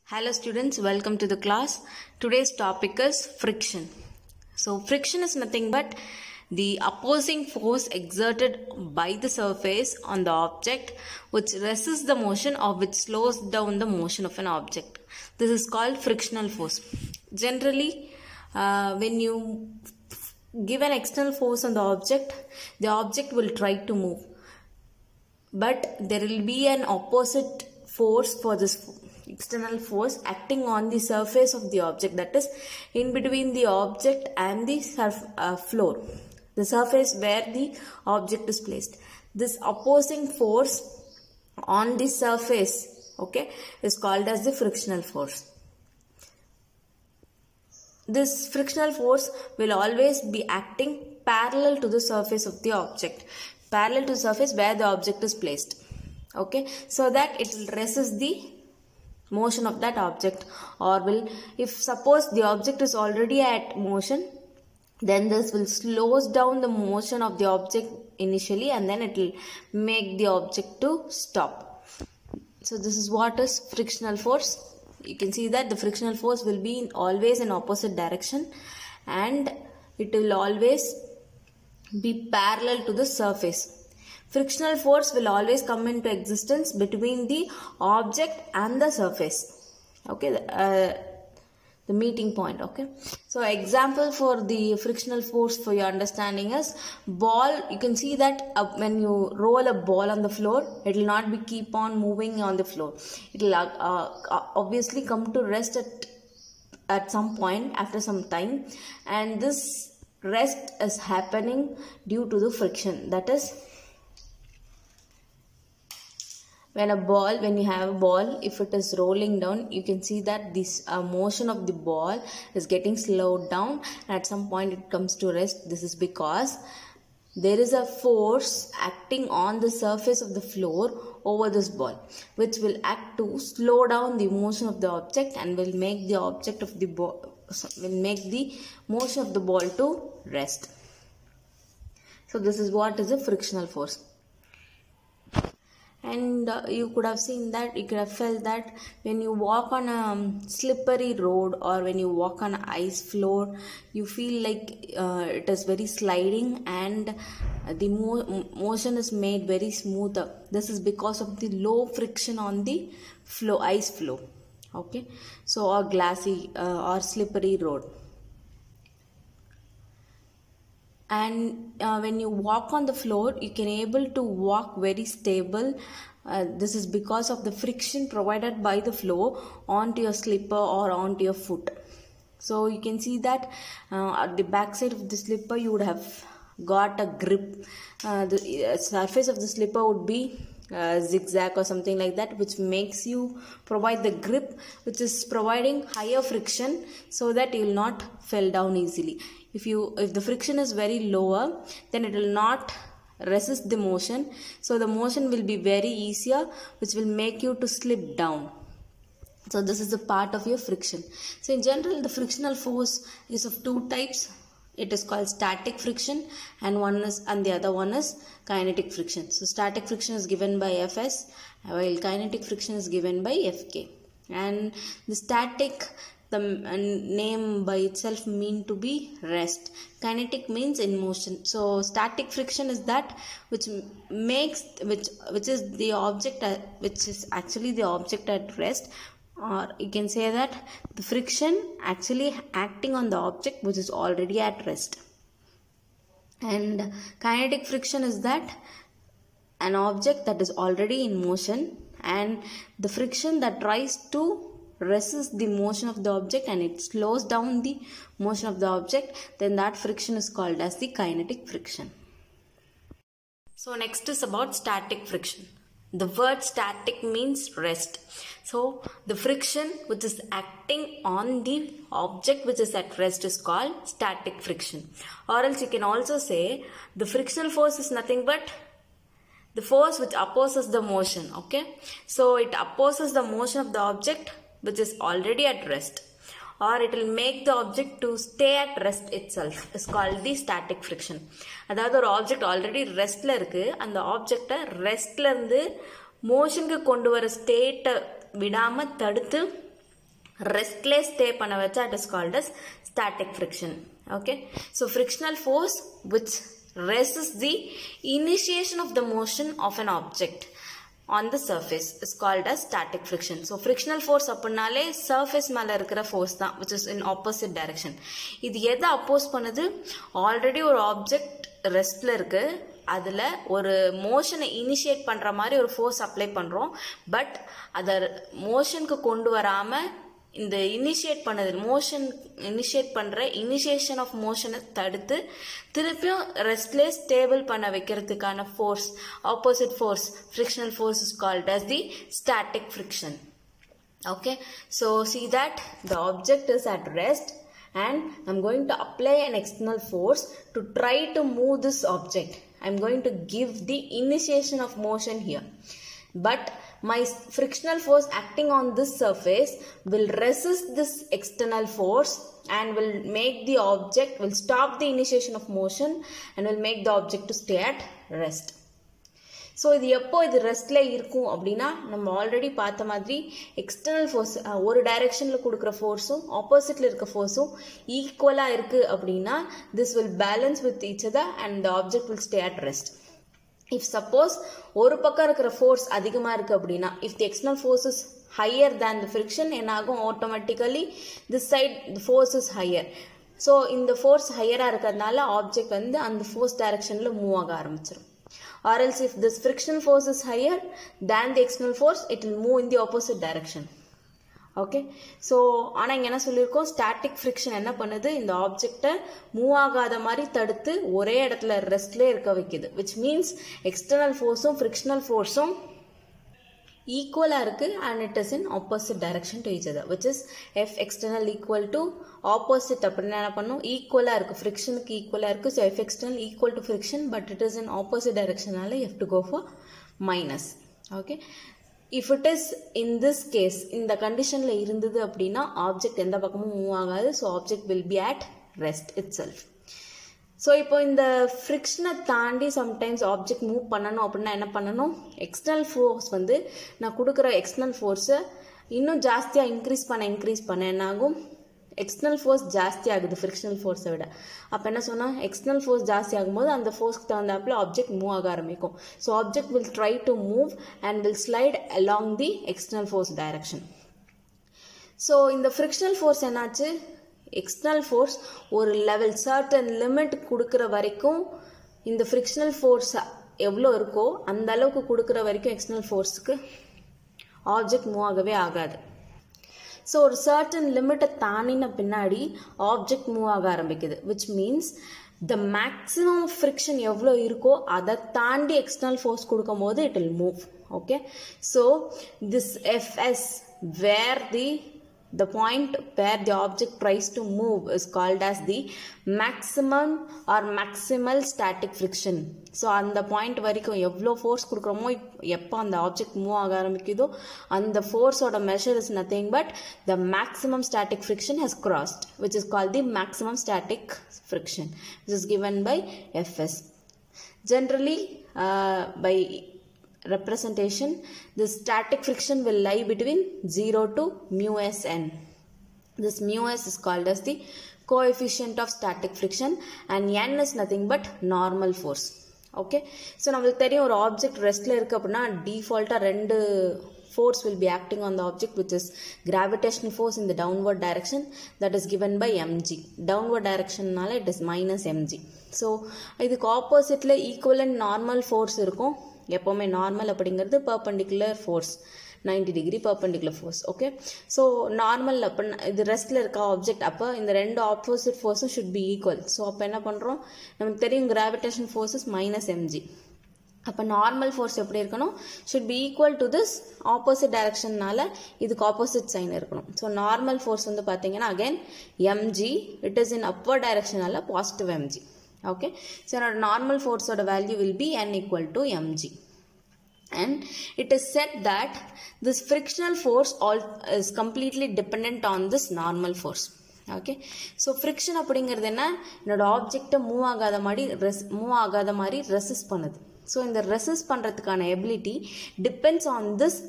Hello students, welcome to the class. Today's topic is friction. So friction is nothing but the opposing force exerted by the surface on the object which resists the motion or which slows down the motion of an object. This is called frictional force. Generally, when you give an external force on the object will try to move. But there will be an opposite force for this external force acting on the surface of the object, that is in between the object and the floor, the surface where the object is placed. This opposing force on the surface, okay, is called as the frictional force. This frictional force will always be acting parallel to the surface of the object, parallel to the surface where the object is placed, okay, so that it will resist the motion of that object, or will, if suppose the object is already at motion, then this will slows down the motion of the object initially, and then it will make the object to stop. So this is what is frictional force. You can see that the frictional force will be always in opposite direction, and it will always be parallel to the surface. Frictional force will always come into existence between the object and the surface, okay, the meeting point, okay. So example for the frictional force for your understanding is ball. You can see that when you roll a ball on the floor, it will not be keep on moving on the floor. It will obviously come to rest at some point after some time, and this rest is happening due to the friction. That is, when you have a ball, if it is rolling down, you can see that this motion of the ball is getting slowed down, and at some point it comes to rest. This is because there is a force acting on the surface of the floor over this ball, which will act to slow down the motion of the object and will make the object of the ball, will make the motion of the ball to rest. So this is what is a frictional force. And you could have seen that, you could have felt that when you walk on a slippery road or when you walk on an ice floor, you feel like it is very sliding, and the motion is made very smoother. This is because of the low friction on the ice floor, okay, so or glassy or slippery road. And when you walk on the floor, you can able to walk very stable. This is because of the friction provided by the floor onto your slipper or onto your foot. So you can see that at the back side of the slipper you would have got a grip. The surface of the slipper would be zigzag or something like that, which makes you provide the grip, which is providing higher friction so that you will not fall down easily. If the friction is very lower, then it will not resist the motion, so the motion will be very easier, which will make you to slip down. So this is a part of your friction. So in general, the frictional force is of two types. It is called static friction, and the other one is kinetic friction. So static friction is given by Fs, while kinetic friction is given by Fk. And the static, the name by itself mean to be rest. Kinetic means in motion. So static friction is that which is the object, which is actually the object at rest, or you can say that the friction actually acting on the object which is already at rest. And kinetic friction is that an object that is already in motion, and the friction that tries to resist the motion of the object and it slows down the motion of the object, then that friction is called as the kinetic friction. So next is about static friction. The word static means rest. So the friction which is acting on the object which is at rest is called static friction. Or else you can also say the frictional force is nothing but the force which opposes the motion, okay. So it opposes the motion of the object which is already at rest, or it will make the object to stay at rest itself, is called the static friction. அதாவது ஒரு object already ரெஸ்ட்ல இருக்கு, அந்த ஆப்ஜெக்டை ரெஸ்ட்ல இருந்து மோஷனுக்கு கொண்டு வர ஸ்டேட்டை விடாம தடுத்து ரெஸ்ட்லே ஸ்டே பண்ண வச்சா it is called as static friction. Okay, so frictional force which resists the initiation of the motion of an object on the surface is called as static friction. So frictional force அப்படினாலே surface மேல இருக்கிற force தான், which is in opposite direction. இது எதை oppose பண்ணுது? Already ஒரு object ரெஸ்ட்ல இருக்கு, அதில் ஒரு மோஷனை இனிஷியேட் பண்ணுற மாதிரி ஒரு ஃபோர்ஸ் அப்ளை பண்ணுறோம். பட் அதை மோஷனுக்கு கொண்டு வராமல் இந்த இனிஷியேட் பண்ணுற இனிஷியேஷன் ஆஃப் மோஷனை தடுத்து திருப்பியும் ரெஸ்ட்லே ஸ்டேபிள் பண்ண வைக்கிறதுக்கான force, opposite force, frictional force is called as the static friction. Okay, so see that the object is at rest and I'm going to apply an external force to try to move this object. I'm going to give the initiation of motion here. But my frictional force acting on this surface will resist this external force and will make the object, will stop the initiation of motion and will make the object to stay at rest. So இது எப்போ இது ரெஸ்ட்ல இருக்கும் அப்படின்னா, நம்ம already பார்த்த மாதிரி external force ஒரு டைரெக்ஷனில் கொடுக்குற ஃபோர்ஸும் ஆப்போசிட்ல இருக்க ஃபோர்ஸும் ஈக்குவலாக இருக்குது அப்படின்னா this will balance with each other and the object will stay at rest. If suppose ஒரு பக்கம் இருக்கிற ஃபோர்ஸ் அதிகமாக இருக்குது அப்படின்னா, if the external force is higher than the friction, என்னாகும் automatically this side the force is higher. So இந்த force ஹையராக இருக்கிறதுனால ஆப்ஜெக்ட் வந்து அந்த ஃபோர்ஸ் டைரெக்ஷனில் மூவ் ஆக ஆரம்பிச்சிடும். Or else if this frictional force is higher than the external force, it will move in the opposite direction. Okay, so ஆனால் இங்கே என்ன சொல்லியிருக்கோம், ஸ்டாட்டிக் ஃப்ரிக்ஷன் என்ன பண்ணுது, இந்த ஆப்ஜெக்டை மூவ் ஆகாத மாதிரி தடுத்து ஒரே இடத்துல ரெஸ்ட்லேயே இருக்க வைக்குது. விச் மீன்ஸ் எக்ஸ்டர்னல் ஃபோர்ஸும் ஃப்ரிக்ஷனல் ஃபோர்ஸும் ஈக்குவலாக இருக்குது and it is in opposite direction to each other, which is F external equal to opposite அப்படின்னா என்ன பண்ணும், ஈக்குவலாக இருக்குது, ஃப்ரிக்ஷனுக்கு ஈக்குவலாக இருக்குது. So F external equal to friction but it is in opposite directionனால you have to go for minus. Okay, if it is in this case, இந்த கண்டிஷனில் இருந்தது அப்படின்னா ஆப்ஜெக்ட் எந்த பக்கமும் மூவ் ஆகாது. So object will be at rest itself. So இப்போ இந்த ஃப்ரிக்ஷனை தாண்டி சம்டைம்ஸ் ஆப்ஜெக்ட் மூவ் பண்ணணும் அப்படின்னா என்ன பண்ணணும், எக்ஸ்டர்னல் ஃபோர்ஸ் வந்து நான் கொடுக்குற எக்ஸ்டர்னல் ஃபோர்ஸை இன்னும் ஜாஸ்தியாக இன்க்ரீஸ் பண்ண என்னாகும், எக்ஸ்டர்னல் ஃபோர்ஸ் ஜாஸ்தி ஆகுது ஃப்ரிக்ஷனல் ஃபோர்ஸை விட. அப்போ என்ன சொன்னால் எக்ஸ்டர்னல் ஃபோர்ஸ் ஜாஸ்தி ஆகும்போது அந்த ஃபோர்ஸ்க்கு தகுந்தாப்பில் ஆப்ஜெக்ட் மூவ் ஆக ஆரம்பிக்கும். So object will try to move and will slide along the external force direction. So இந்த ஃப்ரிக்ஷனல் ஃபோர்ஸ் என்னாச்சு, எக்ஸ்டர்னல் ஃபோர்ஸ் ஒரு லெவல் சர்டன் லிமிட் கொடுக்குற வரைக்கும் இந்த ஃப்ரிக்ஷனல் ஃபோர்ஸ் எவ்வளோ இருக்கோ அந்த அளவுக்கு கொடுக்குற வரைக்கும் எக்ஸ்டர்னல் ஃபோர்ஸுக்கு ஆப்ஜெக்ட் மூவ் ஆகவே ஆகாது. ஸோ ஒரு சர்டன் லிமிட்டை தாண்டின பின்னாடி ஆப்ஜெக்ட் மூவ் ஆக ஆரம்பிக்குது. Which means the maximum friction எவ்வளோ இருக்கோ அதை தாண்டி எக்ஸ்டர்னல் ஃபோர்ஸ் கொடுக்கும் போது it will move. Okay, so this FS where the point where the object tries to move is called as the maximum or maximal static friction. So அந்த point வரைக்கும் எவ்வளோ force கொடுக்குறோமோ, எப்போ அந்த ஆப்ஜெக்ட் மூவ் ஆக ஆரம்பிக்குதோ அந்த ஃபோர்ஸோட measure is nothing but the maximum static friction has crossed, which is called the maximum static friction, which is given by Fs. Generally by representation, the static friction will lie between 0 to mu s n. This mu s is called as the coefficient of static friction and n is nothing but normal force. Okay, so நம்மளுக்கு தெரியும் ஒரு object ரெஸ்ட்ல இருக்கு அப்படின்னா டிஃபால்ட்டா ரெண்டு force will be acting on the object, which is gravitational force in the downward direction, that is given by mg. Downward direction nala it is minus mg. So இதுக்கு ஆப்போசிட்ல equivalent normal force இருக்கும். எப்போவுமே normal அப்படிங்கிறது perpendicular force, 90 degree perpendicular force. Okay, so normal அப்போ இது ரெஸ்ட்டில் இருக்க object, அப்போ இந்த ரெண்டு ஆப்போசிட் ஃபோர்ஸும் ஷுட் பி ஈக்குவல். ஸோ அப்போ என்ன பண்ணுறோம், நமக்கு தெரியும் கிராவிடேஷன் ஃபோர்ஸஸ் மைனஸ் எம்ஜி. அப்போ நார்மல் ஃபோர்ஸ் எப்படி இருக்கணும், should be equal to this opposite டைரக்ஷன்னால இதுக்கு ஆப்போசிட் சைன் இருக்கணும். ஸோ நார்மல் ஃபோர்ஸ் வந்து பார்த்தீங்கன்னா again m g, it is in upward டைரக்ஷனால positive m g. Okay, so our normal force or value will be n equal to mg, and it is said that this frictional force is completely dependent on this normal force. Okay, so friction அப்படிங்கிறது என்ன, என்னோட ஆப்ஜெக்டை move ஆகாத மாதிரி resist பண்ணுது. So இந்த resist பண்ணுறதுக்கான ability depends on this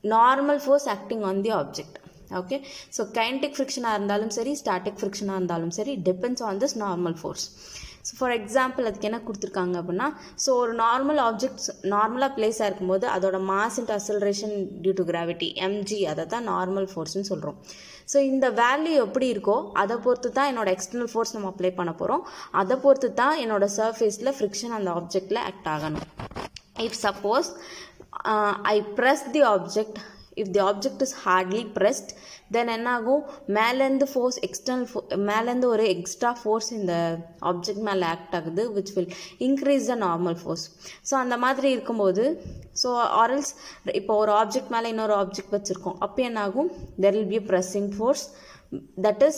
normal force acting on the object. Okay, so kinetic friction இருந்தாலும் சரி static friction இருந்தாலும் சரி depends on this normal force. So for example அதுக்கு என்ன கொடுத்துருக்காங்க அப்படின்னா, ஸோ ஒரு நார்மல் ஆப்ஜெக்ட்ஸ் நார்மலாக பிளேஸ் ஆகிருக்கும்போது அதோட mass and acceleration due to gravity mg அதை தான் நார்மல் ஃபோர்ஸ்னு சொல்கிறோம். ஸோ இந்த வேல்யூ எப்படி இருக்கோ அதை பொறுத்து தான் என்னோட எக்ஸ்டர்னல் ஃபோர்ஸ் நம்ம அப்ளை பண்ண போகிறோம். அதை பொறுத்து தான் என்னோட சர்ஃபேஸில் ஃப்ரிக்ஷன் அந்த ஆப்ஜெக்டில் ஆக்ட் ஆகணும். If suppose I press the object, if the object is hardly pressed, then என்ன ஆகும், மேலேருந்து ஃபோர்ஸ் மேலேருந்து ஒரு எக்ஸ்ட்ரா ஃபோர்ஸ் இந்த ஆப்ஜெக்ட் மேலே ஆக்ட் ஆகுது which will increase the normal force. So அந்த மாதிரி இருக்கும்போது ஸோ ஆர்எல்ஸ் இப்போ ஒரு ஆப்ஜெக்ட் மேலே இன்னொரு ஆப்ஜெக்ட் வச்சுருக்கோம், அப்போ என்ன ஆகும், there will be a pressing force, that is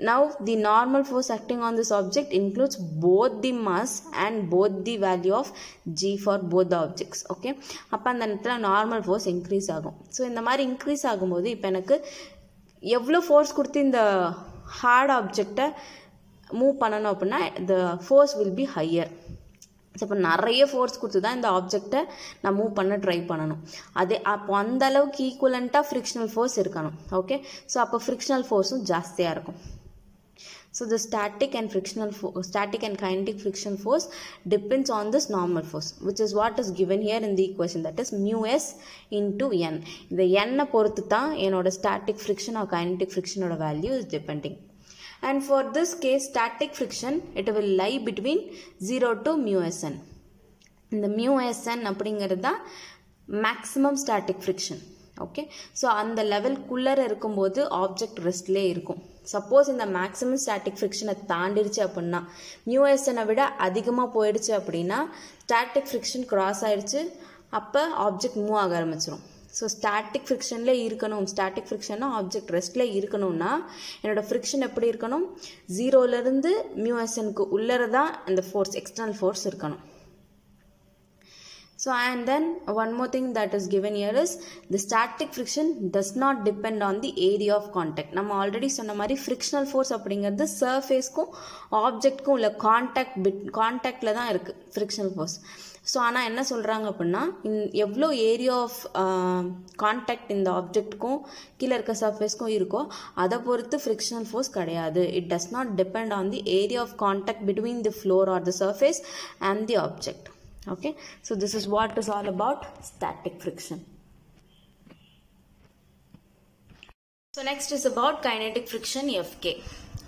now the normal force acting on this object includes both the mass and both the value of g for both the objects. Okay, அப்போ அந்த நேரத்தில் normal force increase ஆகும். So இந்த மாதிரி increase ஆகும்போது இப்போ எனக்கு எவ்வளோ ஃபோர்ஸ் கொடுத்து இந்த ஹார்ட் ஆப்ஜெக்டை மூவ் பண்ணணும் அப்படின்னா the force will be higher. So இப்போ நிறைய ஃபோர்ஸ் கொடுத்து தான் இந்த ஆப்ஜெக்டை நான் மூவ் பண்ண ட்ரை பண்ணணும். அதே அப்போ அந்த அளவுக்கு ஈக்குவலண்ட்டாக ஃப்ரிக்ஷனல் ஃபோர்ஸ் இருக்கணும். ஓகே, ஸோ அப்போ ஃப்ரிக்ஷனல் ஃபோர்ஸும் ஜாஸ்தியாக இருக்கும். So the static and kinetic friction force depends on this normal force, which is what is given here in the equation, that is mu s into n. The n பொறுத்து தான் என்னோட static friction or kinetic friction ஓட value is depending. And for this case static friction it will lie between 0 to mu sn. இந்த mu sn அப்படிங்கிறது தான் maximum static friction. Okay, so அந்த லெவல்குள்ளே இருக்கும்போது object ரெஸ்ட்லே இருக்கும். சப்போஸ் இந்த மேக்ஸிமம் ஸ்டாட்டிக் ஃப்ரிக்ஷனை தாண்டிடுச்சு அப்படின்னா, மியூஎஸ்எனை விட அதிகமாக போயிடுச்சு அப்படின்னா ஸ்டாட்டிக் ஃப்ரிக்ஷன் கிராஸ் ஆகிடுச்சு, அப்போ ஆப்ஜெக்ட் மூவ் ஆக ஆரம்பிச்சிடும். ஸோ ஸ்டாட்டிக் ஃப்ரிக்ஷனில் இருக்கணும், ஸ்டாட்டிக் ஃப்ரிக்ஷன்னா ஆப்ஜெக்ட் ரெஸ்ட்டில் இருக்கணும்னா என்னோட ஃப்ரிக்ஷன் எப்படி இருக்கணும், 0லேருந்து மியூஎஸ்எனுக்கு உள்ளே தான் இந்த ஃபோர்ஸ் எக்ஸ்டர்னல் ஃபோர்ஸ் இருக்கணும். So and then one more thing that is given here is the static friction does not depend on the area of contact. நம்ம ஆல்ரெடி சொன்ன மாதிரி frictional force அப்படிங்கிறது சர்ஃபேஸ்க்கும் ஆப்ஜெக்ட்க்கும் உள்ள கான்டாக்டில் தான் இருக்குது frictional force. ஸோ ஆனால் என்ன சொல்கிறாங்க அப்படின்னா, எவ்வளோ ஏரியா ஆஃப் கான்டாக்ட் இந்த ஆப்ஜெக்ட்க்கும் கீழே இருக்க சர்ஃபேஸ்க்கும் இருக்கோ அதை பொறுத்து ஃப்ரிக்ஷனல் ஃபோர்ஸ் கிடையாது. It does not depend on the area of contact between the floor or the surface and the object. Okay, so this is what is all about static friction. So next is about kinetic friction Fk.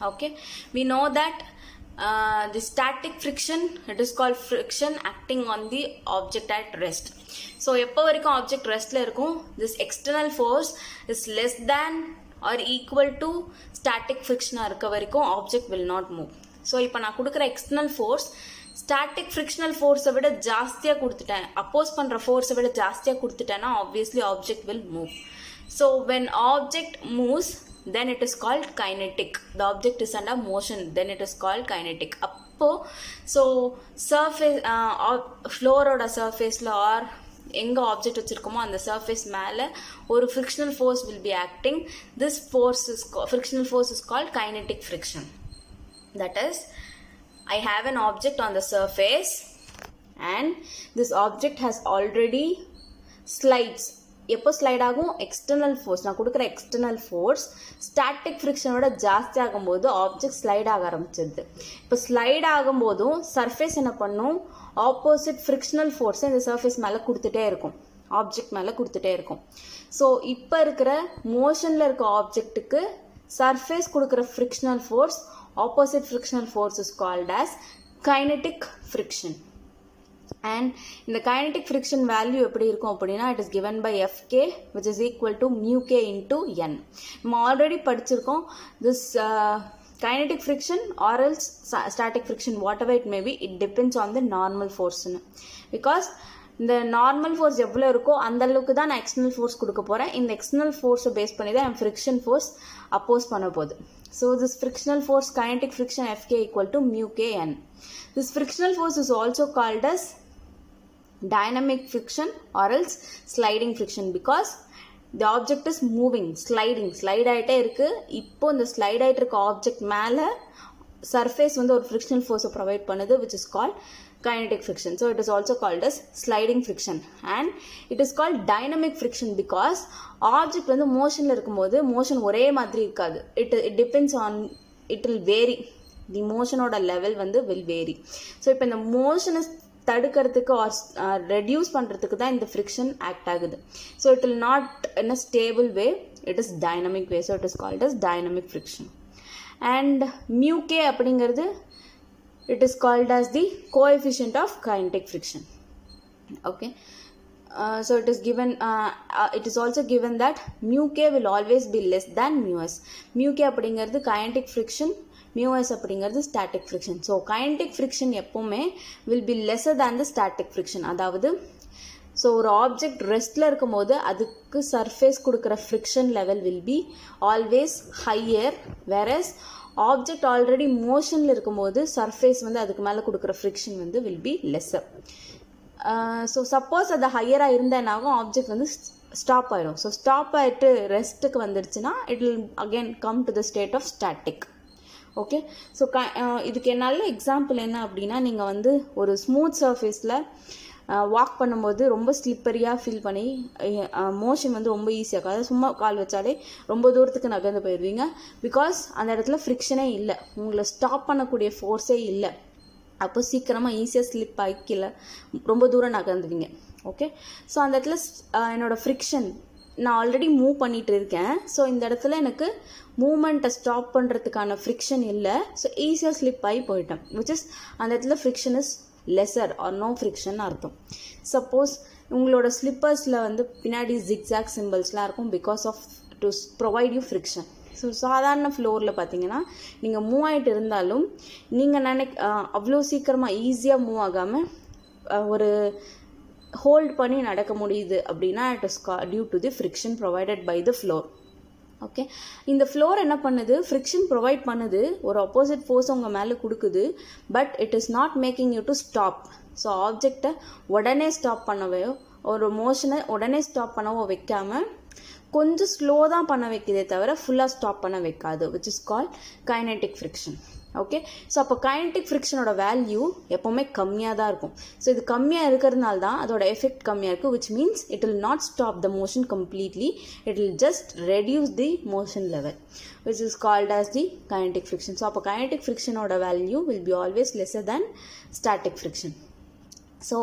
Okay, we know that the static friction, it is called friction acting on the object at rest. So எப்போ வரைக்கும் object restல இருக்கும், this external force is less than or equal to static friction இருக்க வரைக்கும் object will not move. So இப்போ நான் கொடுக்குற external force static frictional ஃபோர்ஸை விட ஜாஸ்தியாக கொடுத்துட்டேன், அப்போஸ் பண்ணுற ஃபோர்ஸை விட ஜாஸ்தியாக கொடுத்துட்டேன்னா obviously object will move. So when object moves then it is called kinetic. The object is under motion, then it is called kinetic. அப்போது ஸோ சர்ஃபேஸ் ஃப்ளோரோட சர்ஃபேஸில் ஆர் எங்கே ஆப்ஜெக்ட் வச்சுருக்கோமோ அந்த சர்ஃபேஸ் மேலே ஒரு frictional force will be acting. This force is frictional force is called kinetic friction. That is I have an object on the surface and this object has already slides. எப்போ slide ஆகும், external force நான் கொடுக்குற external force static ஃப்ரிக்ஷனோட ஜாஸ்தி ஆகும்போது object slide ஆக ஆரம்பிச்சிருது. இப்போ slide ஆகும்போதும் surface என்ன பண்ணும், ஆப்போசிட் ஃப்ரிக்ஷனல் ஃபோர்ஸை இந்த சர்ஃபேஸ் மேலே கொடுத்துட்டே இருக்கும், ஆப்ஜெக்ட் மேலே கொடுத்துட்டே இருக்கும். ஸோ இப்போ இருக்கிற மோஷனில் இருக்க ஆப்ஜெக்ட்டுக்கு சர்ஃபேஸ் கொடுக்குற frictional force, opposite frictional force is called as kinetic friction. And in the kinetic friction value எப்படி இருக்கும் அப்படின்னா, it is given by Fk which is equal to mu k into n. நம்ம already படிச்சிருக்கோம் this kinetic friction or else static friction, whatever it may be, it depends on the normal force. Because இந்த normal force எவ்வளோ இருக்கோ அந்த அளவுக்கு தான் நான் external force கொடுக்க போகிறேன். இந்த எக்ஸ்டர்னல் ஃபோர்ஸை பேஸ் பண்ணி தான் என் ஃப்ரிக்ஷன் ஃபோர்ஸ் அப்போஸ் பண்ண போகுது. So this frictional force kinetic friction Fk equal to mu k n. This frictional force is also called as dynamic friction or else sliding friction, because the object is moving, slide ஆகிட்டே இருக்குது. இப்போ இந்த slide ஆகிட்டு இருக்க object மேலே surface வந்து ஒரு frictional ஃபோர்ஸை ப்ரொவைட் பண்ணுது which is called kinetic friction. So it is also called as sliding friction, and it is called dynamic friction because object வந்து motionல இருக்கும்போது motion ஒரே மாதிரி இருக்காது. It depends on, it will vary, the motion oda level வந்து will vary. So இப்போ இந்த motion தடுக்கிறதுக்கு or reduce பண்றதுக்கு தான் இந்த friction act ஆகுது. So it will not in a stable way, it is dynamic way. So it is called as dynamic friction. And mu k அப்படிங்கிறது it is called as the coefficient of kinetic friction. Okay, so it is given, it is also given that mu k will always be less than mu s. Mu k அப்படிங்கிறது kinetic friction, mu s அப்படிங்கிறது static friction. So kinetic friction எப்பவுமே will be lesser than the static friction. அதாவது so ஒரு object ரெஸ்ட்ல இருக்கும்போது அதுக்கு surface கொடுக்குற friction level will be always higher, whereas object already மோஷனில் இருக்கும்போது சர்ஃபேஸ் வந்து அதுக்கு மேலே கொடுக்குற ஃப்ரிக்ஷன் வந்து will be lesser. So suppose அது ஹையராக இருந்தேனாகும் ஆப்ஜெக்ட் வந்து ஸ்டாப் ஆயிடும். ஸோ ஸ்டாப் ஆகிட்டு ரெஸ்ட்டுக்கு வந்துடுச்சுன்னா it will again come to the state of static. Okay, so இதுக்கு நல்ல எக்ஸாம்பிள் என்ன அப்படின்னா, நீங்கள் வந்து ஒரு ஸ்மூத் சர்ஃபேஸில் வாக் பண்ணும்போது ரொம்ப ஸ்லிப்பரியாக ஃபீல் பண்ணி மோஷன் வந்து ரொம்ப ஈஸியாக, அதாவது சும்மா கால் வச்சாலே ரொம்ப தூரத்துக்கு நகர்ந்து போயிடுவீங்க. பிகாஸ் அந்த இடத்துல ஃப்ரிக்ஷனே இல்லை, உங்களை ஸ்டாப் பண்ணக்கூடிய ஃபோர்ஸே இல்லை. அப்போ சீக்கிரமாக ஈஸியாக ஸ்லிப் ஆகி கீழே ரொம்ப தூரம் நகர்ந்துவீங்க. ஓகே, ஸோ அந்த இடத்துல என்னோடய ஃப்ரிக்ஷன் நான் ஆல்ரெடி மூவ் பண்ணிகிட்டு இருக்கேன். ஸோ இந்த இடத்துல எனக்கு மூமெண்ட்டை ஸ்டாப் பண்ணுறதுக்கான ஃப்ரிக்ஷன் இல்லை. ஸோ ஈஸியாக ஸ்லிப் ஆகி போயிட்டேன். விச் இஸ் அந்த இடத்துல friction is lesser or no friction அர்த்தம். சப்போஸ் உங்களோட ஸ்லிப்பர்ஸில் வந்து பின்னாடி ஜிக்ஸாக் சிம்பிள்ஸ்லாம் இருக்கும் because of to provide you friction. So சாதாரண ஃப்ளோரில் பார்த்தீங்கன்னா நீங்கள் மூவ் ஆகிட்டு இருந்தாலும் நீங்கள் அவ்வளோ சீக்கிரமாக ஈஸியாக மூவ் ஆகாமல் ஒரு ஹோல்ட் பண்ணி நடக்க முடியுது அப்படின்னா it is due to the friction provided by the floor. Okay, இந்த ஃப்ளோர் என்ன பண்ணுது, ஃப்ரிக்ஷன் ப்ரொவைட் பண்ணுது, ஒரு ஆப்போசிட் ஃபோர்ஸ் உங்கள் மேலே கொடுக்குது. But it is not making you to stop. So ஆப்ஜெக்டை உடனே ஸ்டாப் பண்ணவே, ஒரு மோஷனை உடனே ஸ்டாப் பண்ணவோ வைக்காமல் கொஞ்சம் ஸ்லோ தான் பண்ண வைக்கிறதே தவிர ஃபுல்லாக ஸ்டாப் பண்ண வைக்காது. Which is called kinetic friction. Okay, so அப்போ கைனெட்டிக் ஃப்ரிக்ஷனோட வேல்யூ எப்போவுமே கம்மியாக தான் இருக்கும். ஸோ இது கம்மியாக இருக்கிறதுனால தான் அதோட எஃபெக்ட் கம்மியாக இருக்குது. Which means it will not stop the motion completely, it will just reduce the motion level, which is called as the kinetic friction. So அப்போ கைனெட்டிக் ஃப்ரிக்ஷனோட value will be always lesser than static friction. So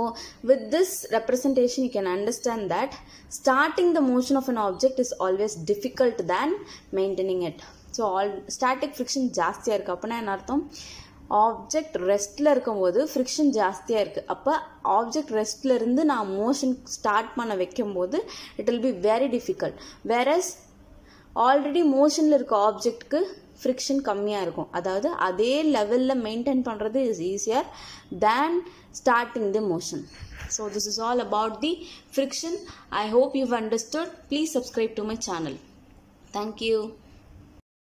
with this representation you can understand that starting the motion of an object is always difficult than maintaining it. So all static friction ஜாஸ்தியாக இருக்குது. அப்படின்னா என்ன அர்த்தம், object ரெஸ்ட்டில் இருக்கும்போது friction ஜாஸ்தியாக இருக்குது. அப்போ object ரெஸ்ட்டில் இருந்து நான் மோஷன் ஸ்டார்ட் பண்ண வைக்கும்போது it will be very difficult. Whereas already மோஷனில் இருக்க ஆப்ஜெக்ட்க்கு ஃப்ரிக்ஷன் கம்மியாக இருக்கும். அதாவது அதே லெவலில் மெயின்டைன் பண்ணுறது is easier than starting the motion. So this is all about the friction. I hope you've understood. Please subscribe to my channel. Thank you.